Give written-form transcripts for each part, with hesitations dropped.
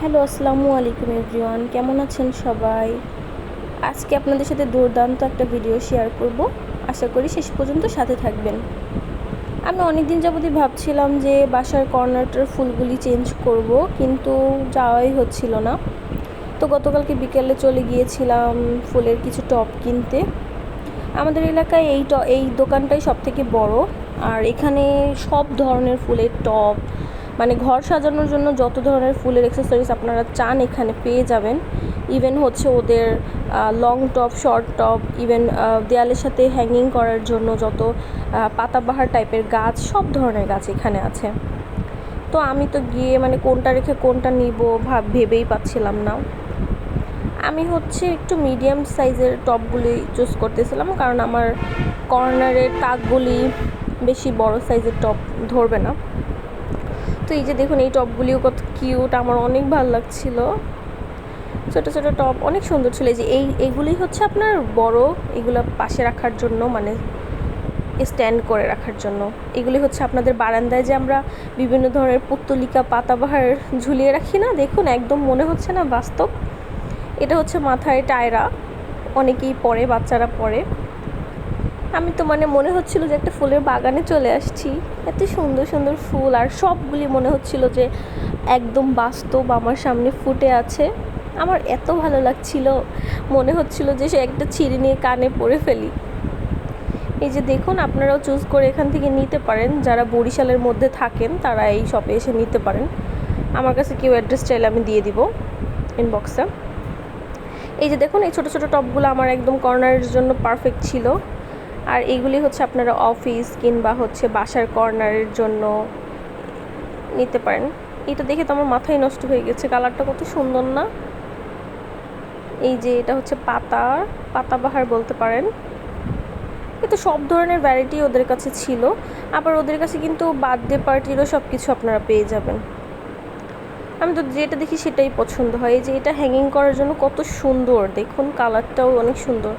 Hello, আসসালামু আলাইকুম everyone, কেমন আছেন সবাই? আজকে আপনাদের সাথে দুর্দান্ত একটা ভিডিও শেয়ার করব। আশা করি শেষ পর্যন্ত সাথে থাকবেন। আমি অনেক দিন যাবতই ভাবছিলাম যে বাসার কর্নারটার ফুলগুলি চেঞ্জ করব, কিন্তু যাওয়াই হচ্ছিল না। তো গতকালকে বিকেলে চলে গিয়েছিলাম ফুলের কিছু টব কিনতে। আমাদের এলাকায় এই দোকানটাই সবথেকে বড়, আর এখানে সব ধরনের ফুলের টব, মানে ঘর সাজানোর জন্য যত ধরনের ফুলের অ্যাক্সেসরিজ আপনারা চান এখানে পেয়ে যাবেন। ইভেন হচ্ছে ওদের লং টব, শর্ট টব, ইভেন দেয়ালের সাথে হ্যাঙ্গিং করার জন্য যত পাতাবাহার টাইপের গাছ, সব ধরনের গাছ এখানে আছে। তো আমি তো গিয়ে মানে কোনটা রেখে কোনটা নিব ভেবেই পাচ্ছিলাম না। আমি হচ্ছে একটু মিডিয়াম সাইজের টবগুলি চুজ করতেছিলাম, কারণ আমার কর্নারের তাকগুলি বেশি বড় সাইজের টব ধরবে না। তো এই যে দেখুন, এই টবগুলিও কত কিউট, আমার অনেক ভালো লাগছিল। ছোটো ছোটো টব অনেক সুন্দর ছিল। এই যে এইগুলি হচ্ছে আপনার বড়, এগুলো পাশে রাখার জন্য, মানে স্ট্যান্ড করে রাখার জন্য। এগুলি হচ্ছে আপনাদের বারান্দায় যে আমরা বিভিন্ন ধরনের পুত্তলিকা পাতাবাহার ঝুলিয়ে রাখি না, দেখুন একদম মনে হচ্ছে না বাস্তব। এটা হচ্ছে মাথায় টায়রা, অনেকেই পরে, বাচ্চারা পরে। আমি তো মানে মনে হচ্ছিল যে একটা ফুলের বাগানে চলে আসছি। এত সুন্দর সুন্দর ফুল, আর সবগুলি মনে হচ্ছিল যে একদম বাস্তব আমার সামনে ফুটে আছে। আমার এত ভালো লাগছিল, মনে হচ্ছিল যে সে একটা ছিঁড়ে নিয়ে কানে পরে ফেলি। এই যে দেখুন, আপনারাও চুজ করে এখান থেকে নিতে পারেন। যারা বরিশালের মধ্যে থাকেন তারা এই শপে এসে নিতে পারেন। আমার কাছে কেউ অ্যাড্রেস চাইলে আমি দিয়ে দিব ইনবক্সে। এই যে দেখুন, এই ছোটো ছোটো টবগুলো আমার একদম কর্নারের জন্য পারফেক্ট ছিল। আর এইগুলি হচ্ছে আপনারা অফিস কিংবা হচ্ছে বাসার কর্নারের জন্য নিতে পারেন। এটা দেখে তো আমার মাথায় নষ্ট হয়ে গেছে, কালারটা কত সুন্দর না? এই যে এটা হচ্ছে পাতাবাহার বলতে পারেন। কিন্তু সব ধরনের ভ্যারাইটি ওদের কাছে ছিল। আবার ওদের কাছে কিন্তু বার্থডে পার্টিরও সব কিছু আপনারা পেয়ে যাবেন। আমি তো যেটা দেখি সেটাই পছন্দ হয়। এই যে এটা হ্যাঙ্গিং করার জন্য কত সুন্দর, দেখুন কালারটাও অনেক সুন্দর।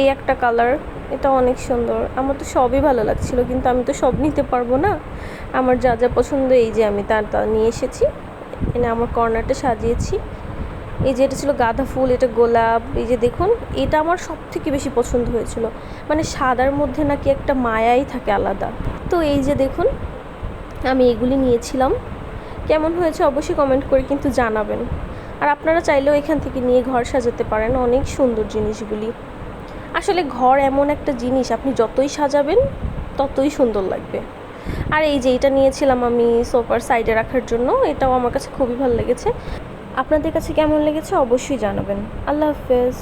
এই একটা কালার, এটা অনেক সুন্দর। আমার তো সবই ভালো লাগছিল, কিন্তু আমি তো সব নিতে পারবো না। আমার যা যা পছন্দ এই যে আমি তা নিয়ে এসেছি, এনে আমার কর্নারটা সাজিয়েছি। এই যে এটা ছিল গাঁদা ফুল, এটা গোলাপ। এই যে দেখুন, এটা আমার সব থেকে বেশি পছন্দ হয়েছিল। মানে সাদার মধ্যে নাকি একটা মায়াই থাকে আলাদা। তো এই যে দেখুন, আমি এগুলি নিয়েছিলাম। কেমন হয়েছে অবশ্যই কমেন্ট করে কিন্তু জানাবেন। আর আপনারা চাইলেও এখান থেকে নিয়ে ঘর সাজাতে পারেন, অনেক সুন্দর জিনিসগুলি। আসলে ঘর এমন একটা জিনিস, আপনি যতই সাজাবেন ততই সুন্দর লাগবে। আর এই যে এটা নিয়েছিলাম আমি সোফার সাইডে রাখার জন্য, এটাও আমার কাছে খুবই ভালো লেগেছে। আপনাদের কাছে কেমন লেগেছে অবশ্যই জানাবেন। আল্লাহ হাফেজ।